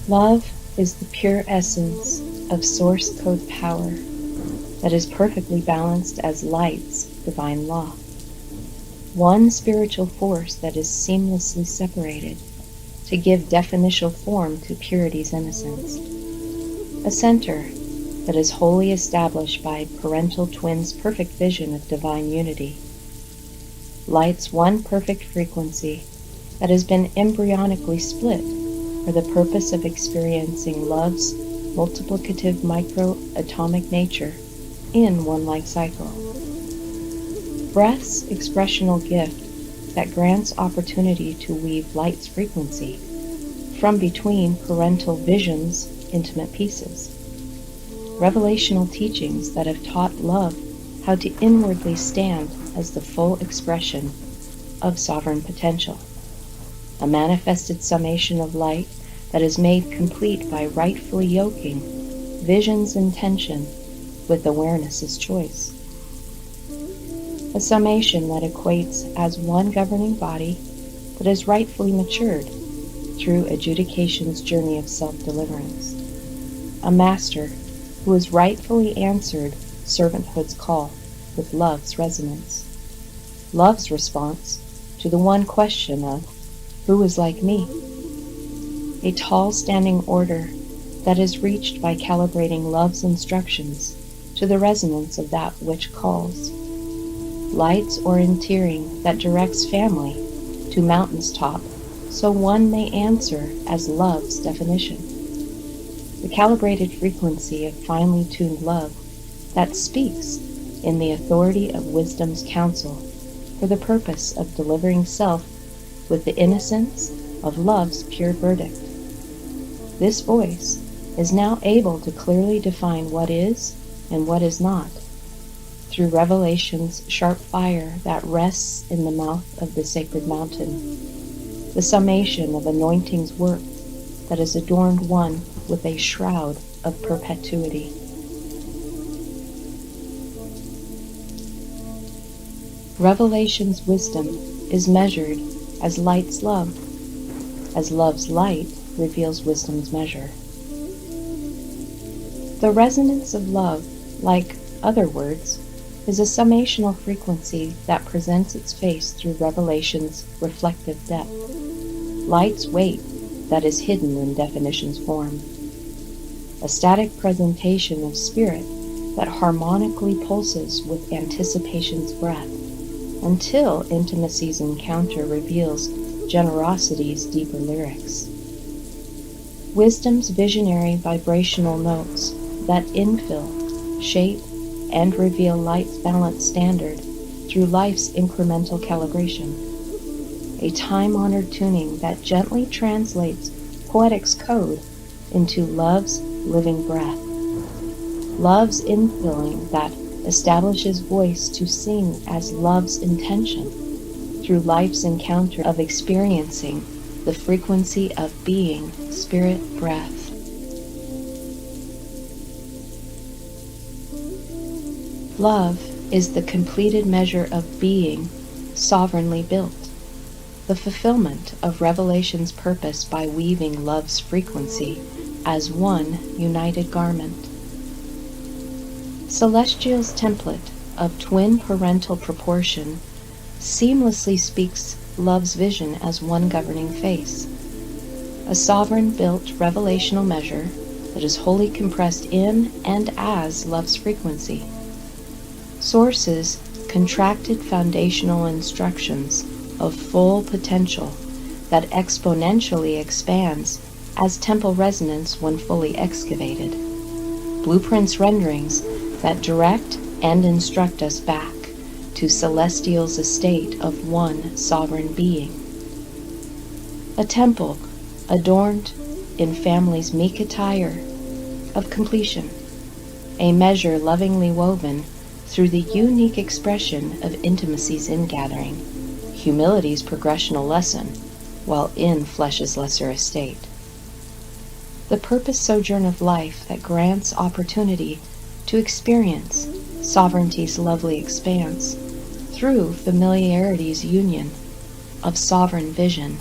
Love is the pure essence of source code power that is perfectly balanced as light's divine law. One spiritual force that is seamlessly separated to give definitional form to purity's innocence. A center that is wholly established by parental twins' perfect vision of divine unity. Light's one perfect frequency that has been embryonically split for the purpose of experiencing love's multiplicative micro-atomic nature in one life cycle. Breath's expressional gift that grants opportunity to weave light's frequency from between parental vision's intimate pieces. Revelational teachings that have taught love how to inwardly stand as the full expression of sovereign potential. A manifested summation of light that is made complete by rightfully yoking vision's intention with awareness's choice. A summation that equates as one governing body that is rightfully matured through adjudication's journey of self-deliverance. A master who has rightfully answered servanthood's call with love's resonance. Love's response to the one question of, who is like me? A tall standing order that is reached by calibrating love's instructions to the resonance of that which calls. Light's orienteering that directs family to mountain's top so one may answer as love's definition. The calibrated frequency of finely tuned love that speaks in the authority of wisdom's counsel for the purpose of delivering self with the innocence of love's pure verdict. This voice is now able to clearly define what is and what is not through revelation's sharp fire that rests in the mouth of the sacred mountain, the summation of anointing's work that has adorned one with a shroud of perpetuity. Revelation's wisdom is measured as light's love, as love's light reveals wisdom's measure. The resonance of love, like other words, is a summational frequency that presents its face through revelation's reflective depth, light's weight that is hidden in definition's form, a static presentation of spirit that harmonically pulses with anticipation's breath until intimacy's encounter reveals generosity's deeper lyrics. Wisdom's visionary vibrational notes that infill, shape, and reveal light's balanced standard through life's incremental calibration. A time-honored tuning that gently translates poetic's code into love's living breath. Love's infilling that establishes voice to sing as love's intention through life's encounter of experiencing the frequency of being spirit breath. Love is the completed measure of being sovereignly built, the fulfillment of revelation's purpose by weaving love's frequency as one united garment. Celestial's template of twin parental proportion seamlessly speaks love's vision as one governing face, a sovereign-built revelational measure that is wholly compressed in and as love's frequency. Source's contracted foundational instructions of full potential that exponentially expands as temple resonance when fully excavated. Blueprints renderings that direct and instruct us back to celestial's estate of one sovereign being. A temple adorned in family's meek attire of completion, a measure lovingly woven through the unique expression of intimacy's ingathering, humility's progressional lesson, while in flesh's lesser estate. The purpose sojourn of life that grants opportunity to experience sovereignty's lovely expanse through familiarity's union of sovereign vision,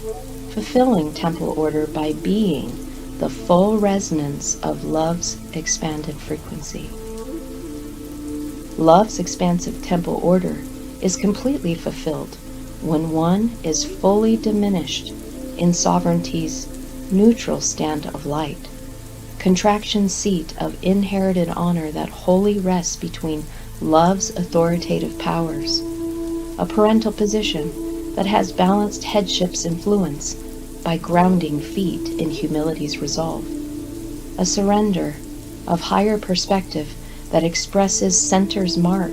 fulfilling temple order by being the full resonance of love's expanded frequency. Love's expansive temple order is completely fulfilled when one is fully diminished in sovereignty's neutral stand of light, contraction seat of inherited honor that wholly rests between love's authoritative powers, a parental position that has balanced headship's influence by grounding feet in humility's resolve, a surrender of higher perspective that expresses center's mark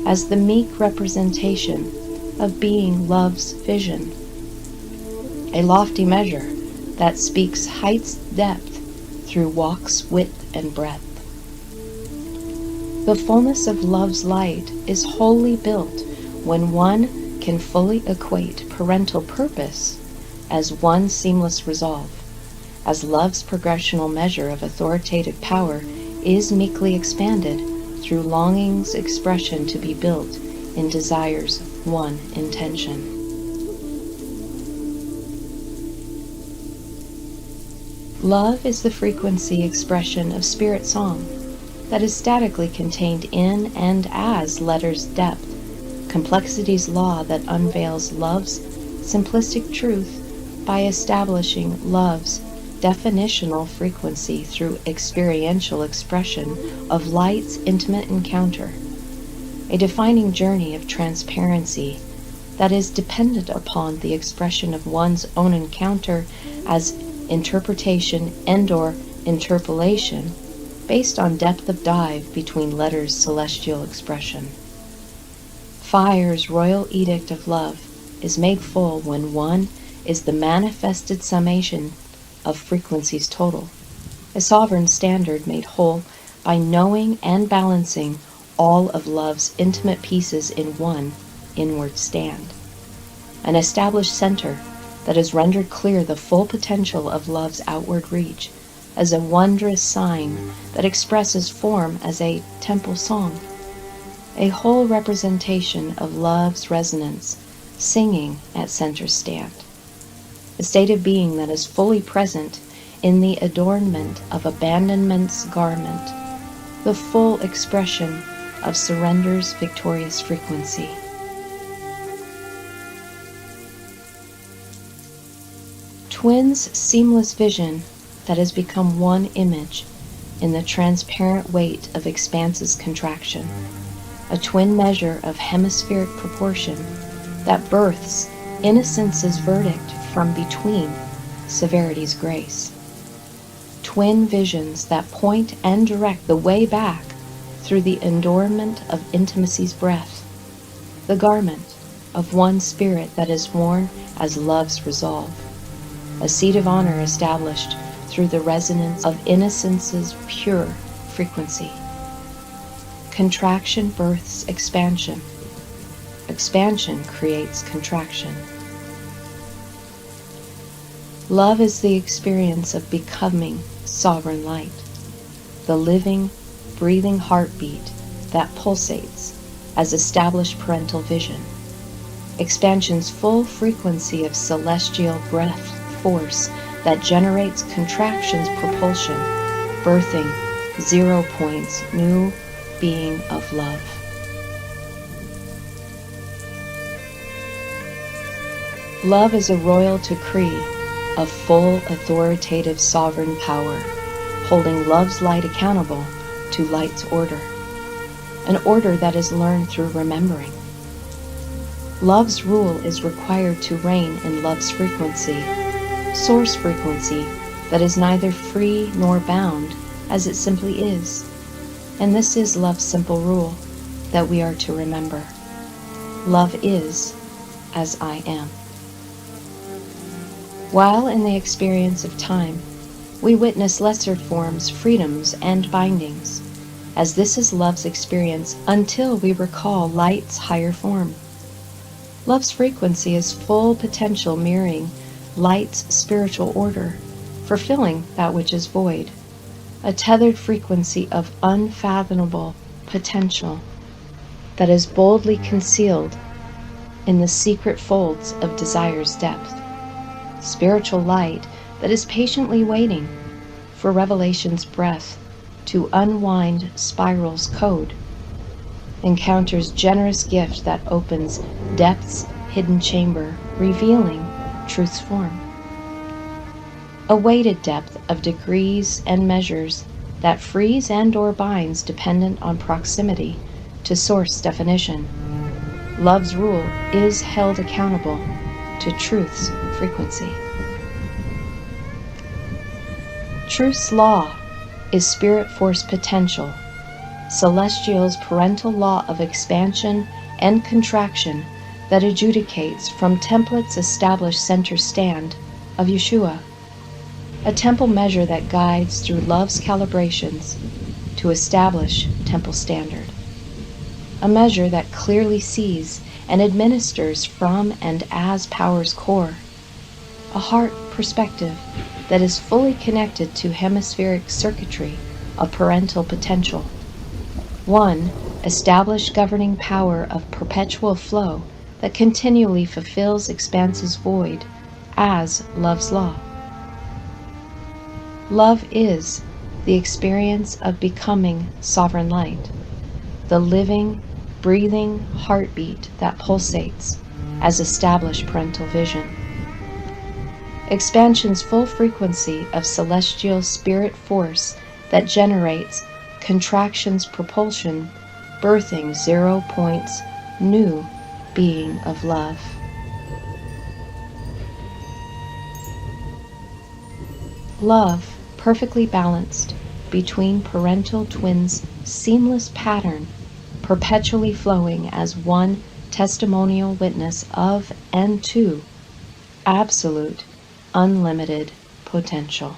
as the meek representation of being love's vision, a lofty measure that speaks height's depth through walk's width and breadth. The fullness of love's light is wholly built when one can fully equate parental purpose as one seamless resolve, as love's progressional measure of authoritative power is meekly expanded through longing's expression to be built in desire's one intention. Love is the frequency expression of spirit song that is statically contained in and as letter's depth, complexity's law that unveils love's simplistic truth by establishing love's definitional frequency through experiential expression of light's intimate encounter, a defining journey of transparency that is dependent upon the expression of one's own encounter as interpretation and/or interpolation based on depth of dive between letters' celestial expression. Fire's royal edict of love is made full when one is the manifested summation of frequencies total, a sovereign standard made whole by knowing and balancing all of love's intimate pieces in one inward stand, an established center that has rendered clear the full potential of love's outward reach as a wondrous sign that expresses form as a temple song, a whole representation of love's resonance singing at center stand, a state of being that is fully present in the adornment of abandonment's garment, the full expression of surrender's victorious frequency. Twin's seamless vision that has become one image in the transparent weight of expanse's contraction, a twin measure of hemispheric proportion that births innocence's verdict from between severity's grace. Twin visions that point and direct the way back through the adornment of intimacy's breath, the garment of one spirit that is worn as love's resolve, a seat of honor established through the resonance of innocence's pure frequency. Contraction births expansion. Expansion creates contraction. Love is the experience of becoming sovereign light, the living, breathing heartbeat that pulsates as established parental vision. Expansion's full frequency of celestial breath force that generates contraction's propulsion, birthing 0 points new being of love. Love is a royal decree of full authoritative sovereign power, holding love's light accountable to light's order, an order that is learned through remembering. Love's rule is required to reign in love's frequency, source frequency that is neither free nor bound, as it simply is. And this is love's simple rule that we are to remember. Love is as I am. While in the experience of time, we witness lesser forms, freedoms, and bindings, as this is love's experience until we recall light's higher form. Love's frequency is full potential mirroring light's spiritual order, fulfilling that which is void, a tethered frequency of unfathomable potential that is boldly concealed in the secret folds of desire's depth. Spiritual light that is patiently waiting for revelation's breath to unwind spiral's code, encounters generous gift that opens depth's hidden chamber, revealing truth's form. A weighted depth of degrees and measures that frees and/or binds dependent on proximity to source definition. Love's rule is held accountable to truth's frequency. Truth's law is spirit force potential, celestial's parental law of expansion and contraction that adjudicates from template's established center stand of Yeshua, a temple measure that guides through love's calibrations to establish temple standard, a measure that clearly sees and administers from and as power's core, a heart perspective that is fully connected to hemispheric circuitry of parental potential, one established governing power of perpetual flow that continually fulfills expanse's void as love's law. Love is the experience of becoming sovereign light, the living, breathing heartbeat that pulsates as established parental vision. Expansion's full frequency of celestial spirit force that generates contraction's propulsion, birthing 0 points new being of love. Love perfectly balanced between parental twins' seamless pattern, perpetually flowing as one testimonial witness of and to absolute, unlimited potential.